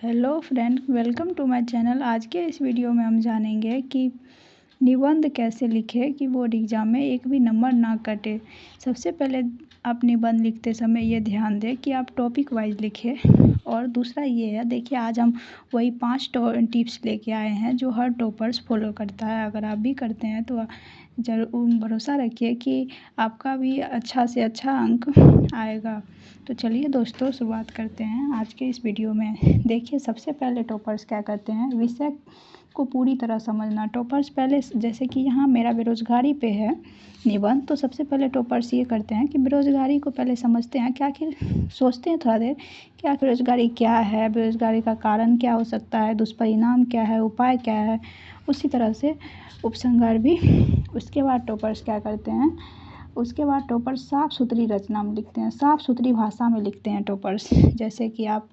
Hello friend, welcome to my channel. आज के इस वीडियो में हम जानेंगे कि निबंध कैसे लिखें कि बोर्ड एग्ज़ाम में एक भी नंबर ना कटे। सबसे पहले आप निबंध लिखते समय ये ध्यान दें कि आप टॉपिक वाइज लिखें। और दूसरा ये है, देखिए आज हम वही 5 टिप्स लेके आए हैं जो हर टॉपर्स फॉलो करता है। अगर आप भी करते हैं तो ज़रूर भरोसा रखिए कि आपका भी अच्छा से अच्छा अंक आएगा। तो चलिए दोस्तों, शुरुआत करते हैं आज के इस वीडियो में। देखिए सबसे पहले टॉपर्स क्या करते हैं, विषय को पूरी तरह समझना। टॉपर्स पहले, जैसे कि यहाँ मेरा बेरोज़गारी पे है निबंध, तो सबसे पहले टॉपर्स ये करते हैं कि बेरोज़गारी को पहले समझते हैं कि आखिर सोचते हैं थोड़ा देर कि आखिर बेरोज़गारी क्या है, बेरोज़गारी का कारण क्या हो सकता है, दुष्परिणाम क्या है, उपाय क्या है, उसी तरह से उपसंहार भी। उसके बाद टॉपर्स क्या करते हैं, उसके बाद टॉपर्स साफ़ सुथरी रचना में लिखते हैं, साफ़ सुथरी भाषा में लिखते हैं टॉपर्स। जैसे कि आप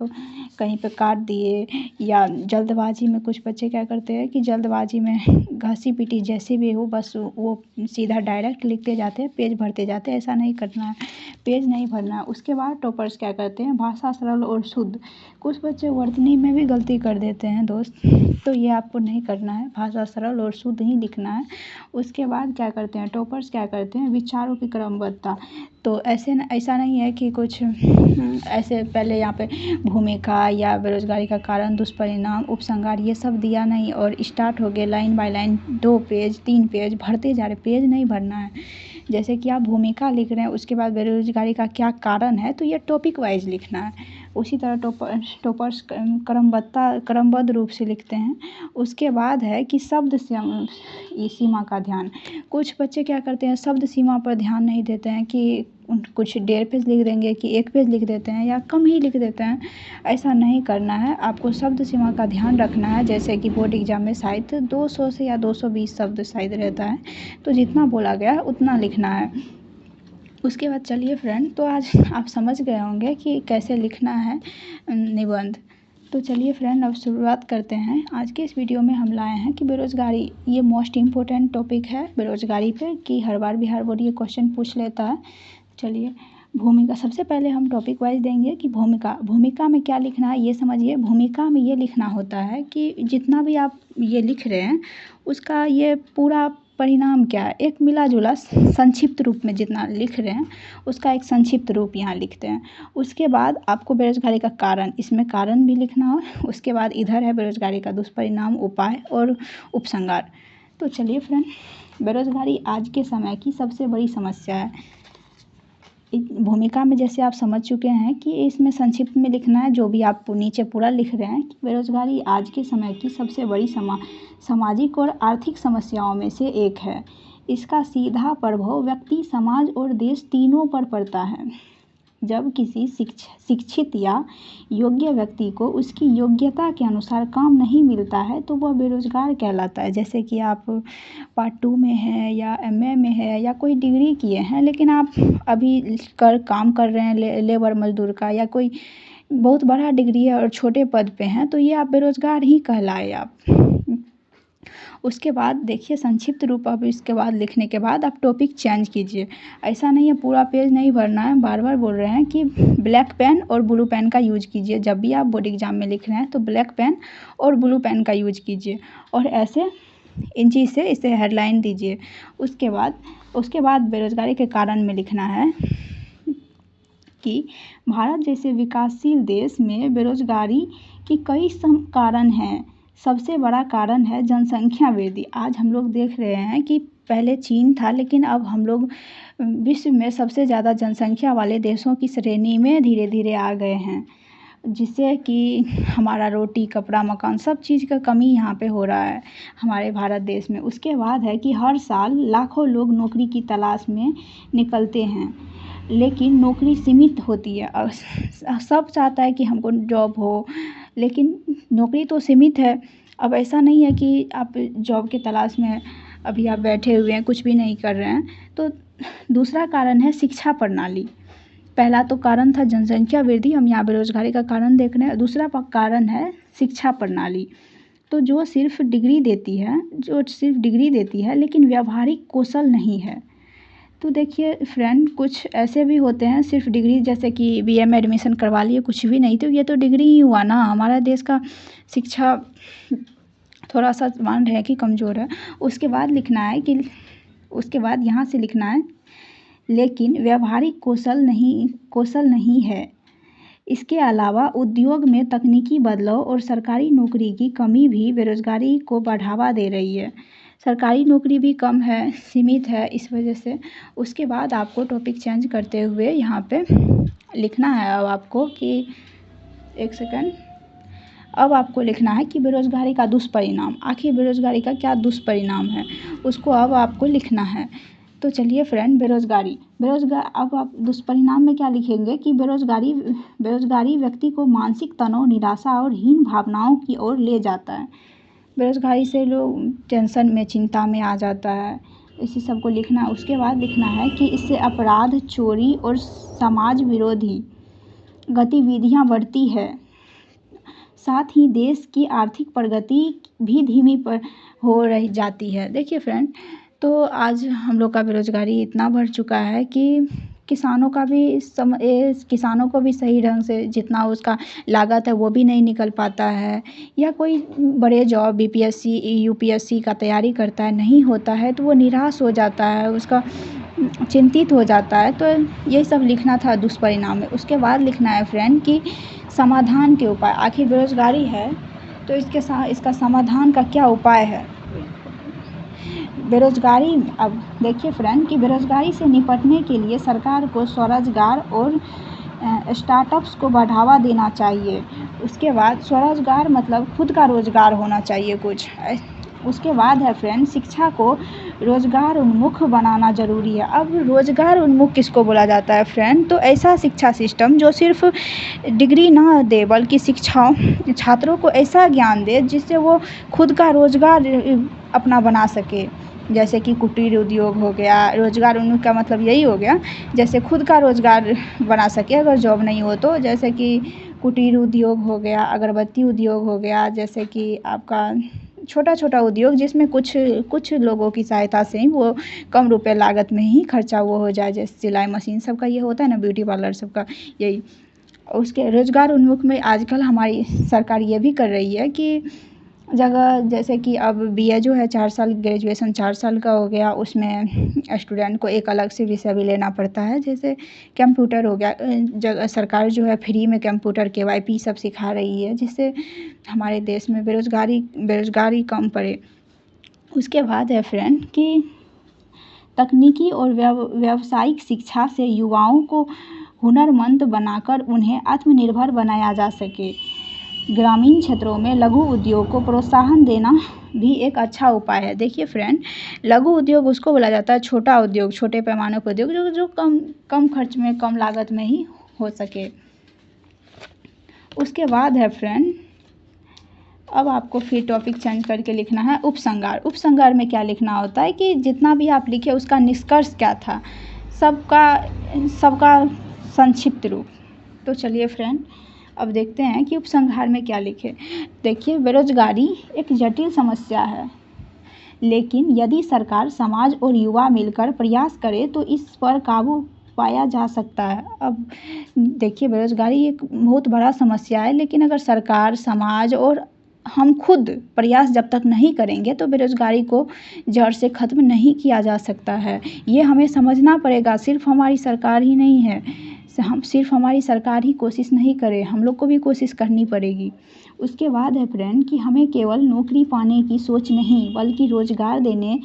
कहीं पे काट दिए या जल्दबाजी में, कुछ बच्चे क्या करते हैं कि जल्दबाजी में घसी पीटी जैसे भी हो, बस वो सीधा डायरेक्ट लिखते जाते हैं, पेज भरते जाते हैं। ऐसा नहीं करना है, पेज नहीं भरना है। उसके बाद टॉपर्स क्या करते हैं, भाषा सरल और शुद्ध। कुछ बच्चे वर्तनी में भी गलती कर देते हैं दोस्त, तो ये आपको नहीं करना है, भाषा सरल और शुद्ध ही लिखना है। उसके बाद क्या करते हैं टॉपर्स, क्या करते हैं, विचारों की क्रमबद्धता। तो ऐसा नहीं है कि कुछ ऐसे पहले यहाँ पे भूमिका या बेरोज़गारी का कारण, दुष्परिणाम, उपसंहार ये सब दिया नहीं और स्टार्ट हो गए line by line 2 page 3 page भरते जा रहे। पेज नहीं भरना है। जैसे कि आप भूमिका लिख रहे हैं, उसके बाद बेरोज़गारी का क्या कारण है, तो ये टॉपिक वाइज लिखना है। उसी तरह टॉपर्स क्रमबद्ध रूप से लिखते हैं। उसके बाद है कि शब्द सीमा का ध्यान। कुछ बच्चे क्या करते हैं, शब्द सीमा पर ध्यान नहीं देते हैं कि कुछ 1.5 पेज लिख देंगे कि 1 पेज लिख देते हैं या कम ही लिख देते हैं। ऐसा नहीं करना है, आपको शब्द सीमा का ध्यान रखना है। जैसे कि बोर्ड एग्ज़ाम में शायद 200 से या 220 शब्द शायद रहता है, तो जितना बोला गया है उतना लिखना है। उसके बाद चलिए फ्रेंड, तो आज आप समझ गए होंगे कि कैसे लिखना है निबंध। तो चलिए फ्रेंड, अब शुरुआत करते हैं। आज के इस वीडियो में हम लाए हैं कि बेरोज़गारी, ये मोस्ट इम्पोर्टेंट टॉपिक है बेरोज़गारी पे, कि हर बार बिहार बोर्ड ये क्वेश्चन पूछ लेता है। चलिए, भूमिका सबसे पहले हम टॉपिक वाइज देंगे कि भूमिका में क्या लिखना है ये समझिए। भूमिका में ये लिखना होता है कि जितना भी आप ये लिख रहे हैं उसका ये पूरा परिणाम क्या है, एक मिला जुला संक्षिप्त रूप में जितना लिख रहे हैं उसका एक संक्षिप्त रूप यहाँ लिखते हैं। उसके बाद आपको बेरोज़गारी का कारण, इसमें कारण भी लिखना हो। उसके बाद इधर है बेरोज़गारी का दुष्परिणाम, उपाय और उपसंहार। तो चलिए फ्रेंड, बेरोज़गारी आज के समय की सबसे बड़ी समस्या है। भूमिका में जैसे आप समझ चुके हैं कि इसमें संक्षिप्त में लिखना है, जो भी आप नीचे पूरा लिख रहे हैं कि बेरोज़गारी आज के समय की सबसे बड़ी सामाजिक और आर्थिक समस्याओं में से एक है। इसका सीधा प्रभाव व्यक्ति, समाज और देश तीनों पर पड़ता है। जब किसी शिक्षित या योग्य व्यक्ति को उसकी योग्यता के अनुसार काम नहीं मिलता है तो वह बेरोज़गार कहलाता है। जैसे कि आप पार्ट 2 में हैं या MA में है या कोई डिग्री किए हैं, लेकिन आप अभी काम कर रहे हैं लेबर मजदूर का, या कोई बहुत बड़ा डिग्री है और छोटे पद पे हैं, तो ये आप बेरोज़गार ही कहलाए आप। उसके बाद देखिए संक्षिप्त रूप, अब इसके बाद लिखने के बाद आप टॉपिक चेंज कीजिए। ऐसा नहीं है पूरा पेज नहीं भरना है। बार बार बोल रहे हैं कि ब्लैक पेन और ब्लू पेन का यूज कीजिए। जब भी आप बोर्ड एग्ज़ाम में लिख रहे हैं तो ब्लैक पेन और ब्लू पेन का यूज कीजिए और ऐसे इंची से इसे हेडलाइन दीजिए। उसके बाद बेरोज़गारी के कारण में लिखना है कि भारत जैसे विकासशील देश में बेरोज़गारी की कई कारण हैं। सबसे बड़ा कारण है जनसंख्या वृद्धि। आज हम लोग देख रहे हैं कि पहले चीन था, लेकिन अब हम लोग विश्व में सबसे ज़्यादा जनसंख्या वाले देशों की श्रेणी में धीरे धीरे आ गए हैं, जिससे कि हमारा रोटी कपड़ा मकान सब चीज़ का कमी यहाँ पे हो रहा है हमारे भारत देश में। उसके बाद है कि हर साल लाखों लोग नौकरी की तलाश में निकलते हैं, लेकिन नौकरी सीमित होती है। सब चाहता है कि हमको जॉब हो, लेकिन नौकरी तो सीमित है। अब ऐसा नहीं है कि आप जॉब की तलाश में अभी आप बैठे हुए हैं, कुछ भी नहीं कर रहे हैं। तो दूसरा कारण है शिक्षा प्रणाली। पहला तो कारण था जनसंख्या वृद्धि, हम यहाँ बेरोज़गारी का कारण देख रहे हैं। दूसरा कारण है शिक्षा प्रणाली, तो जो सिर्फ डिग्री देती है लेकिन व्यावहारिक कौशल नहीं है। तो देखिए फ्रेंड, कुछ ऐसे भी होते हैं सिर्फ डिग्री, जैसे कि बीए में एडमिशन करवा लिए, कुछ भी नहीं, तो ये तो डिग्री ही हुआ ना। हमारा देश का शिक्षा थोड़ा सा मान रहे हैं कि कमज़ोर है। उसके बाद लिखना है कि उसके बाद यहाँ से लिखना है, लेकिन व्यावहारिक कौशल नहीं है। इसके अलावा उद्योग में तकनीकी बदलाव और सरकारी नौकरी की कमी भी बेरोजगारी को बढ़ावा दे रही है। सरकारी नौकरी भी कम है, सीमित है, इस वजह से। उसके बाद आपको टॉपिक चेंज करते हुए यहाँ पे लिखना है अब आपको कि एक सेकंड, अब आपको लिखना है कि बेरोजगारी का दुष्परिणाम, आखिर बेरोजगारी का क्या दुष्परिणाम है, उसको अब आपको लिखना है। तो चलिए फ्रेंड, अब आप दुष्परिणाम में क्या लिखेंगे कि बेरोजगारी व्यक्ति को मानसिक तनाव, निराशा और हीन भावनाओं की ओर ले जाता है। बेरोजगारी से लोग टेंशन में, चिंता में आ जाता है, इसी सब को लिखना है। उसके बाद लिखना है कि इससे अपराध, चोरी और समाज विरोधी गतिविधियां बढ़ती है, साथ ही देश की आर्थिक प्रगति भी धीमी पर हो रही जाती है। देखिए फ्रेंड, तो आज हम लोग का बेरोजगारी इतना बढ़ चुका है कि किसानों को भी सही ढंग से जितना उसका लागत है वो भी नहीं निकल पाता है, या कोई बड़े जॉब बीपीएससी यूपीएससी का तैयारी करता है, नहीं होता है तो वो निराश हो जाता है, उसका चिंतित हो जाता है। तो यही सब लिखना था दुष्परिणाम में। उसके बाद लिखना है फ्रेंड कि समाधान के उपाय, आखिर बेरोजगारी है तो इसका समाधान का क्या उपाय है। बेरोजगारी, अब देखिए फ्रेंड कि बेरोजगारी से निपटने के लिए सरकार को स्वरोजगार और स्टार्टअप्स को बढ़ावा देना चाहिए। उसके बाद स्वरोजगार मतलब खुद का रोजगार होना चाहिए कुछ। उसके बाद है फ्रेंड, शिक्षा को रोजगार उन्मुख बनाना ज़रूरी है। अब रोजगार उन्मुख किसको बोला जाता है फ्रेंड, तो ऐसा शिक्षा सिस्टम जो सिर्फ डिग्री ना दे बल्कि छात्रों को ऐसा ज्ञान दे जिससे वो खुद का रोजगार अपना बना सके। जैसे कि कुटीर उद्योग हो गया, रोजगार उन्मुख का मतलब यही हो गया, जैसे खुद का रोजगार बना सके अगर जॉब नहीं हो तो। जैसे कि कुटीर उद्योग हो गया, अगरबत्ती उद्योग हो गया, जैसे कि आपका छोटा छोटा उद्योग जिसमें कुछ लोगों की सहायता से ही वो कम रुपए लागत में ही खर्चा वो हो जाए, जैसे सिलाई मशीन सबका ये होता है ना, ब्यूटी पार्लर सबका यही। उसके रोजगार उन्मुख में आजकल हमारी सरकार ये भी कर रही है कि जगह, जैसे कि अब बीए जो है 4 साल, ग्रेजुएशन 4 साल का हो गया, उसमें स्टूडेंट को एक अलग से विषय भी लेना पड़ता है। जैसे कंप्यूटर हो गया, जगह सरकार जो है फ्री में कंप्यूटर केवाईपी सब सिखा रही है, जिससे हमारे देश में बेरोजगारी कम पड़े। उसके बाद है फ्रेंड कि तकनीकी और व्यावसायिक शिक्षा से युवाओं को हुनरमंद बनाकर उन्हें आत्मनिर्भर बनाया जा सके। ग्रामीण क्षेत्रों में लघु उद्योग को प्रोत्साहन देना भी एक अच्छा उपाय है। देखिए फ्रेंड, लघु उद्योग उसको बोला जाता है, छोटा उद्योग, छोटे पैमाने का उद्योग जो कम खर्च में, कम लागत में ही हो सके। उसके बाद है फ्रेंड, अब आपको फिर टॉपिक चेंज करके लिखना है उपसंहार। उपसंहार में क्या लिखना होता है कि जितना भी आप लिखे उसका निष्कर्ष क्या था, सबका संक्षिप्त रूप। तो चलिए फ्रेंड, अब देखते हैं कि उपसंहार में क्या लिखे। देखिए, बेरोजगारी एक जटिल समस्या है, लेकिन यदि सरकार, समाज और युवा मिलकर प्रयास करें तो इस पर काबू पाया जा सकता है। अब देखिए, बेरोजगारी एक बहुत बड़ा समस्या है, लेकिन अगर सरकार, समाज और हम खुद प्रयास जब तक नहीं करेंगे तो बेरोजगारी को जड़ से ख़त्म नहीं किया जा सकता है। ये हमें समझना पड़ेगा। सिर्फ हमारी सरकार ही नहीं है, सिर्फ हमारी सरकार ही कोशिश नहीं करे, हम लोग को भी कोशिश करनी पड़ेगी। उसके बाद है फ्रेंड कि हमें केवल नौकरी पाने की सोच नहीं बल्कि रोज़गार देने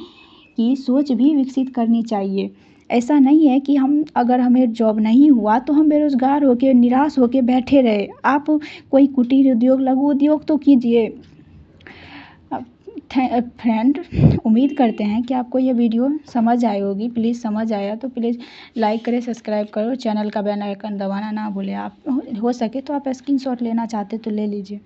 की सोच भी विकसित करनी चाहिए। ऐसा नहीं है कि अगर हमें जॉब नहीं हुआ तो हम बेरोज़गार होकर, निराश होकर बैठे रहे। आप कोई कुटीर उद्योग, लघु उद्योग तो कीजिए। फ्रेंड, उम्मीद करते हैं कि आपको ये वीडियो समझ आई होगी। प्लीज़ समझ आया तो प्लीज़ लाइक करें, सब्सक्राइब करो, चैनल का बेल आइकन दबाना ना भूलें। आप हो सके तो आप स्क्रीनशॉट लेना चाहते तो ले लीजिए।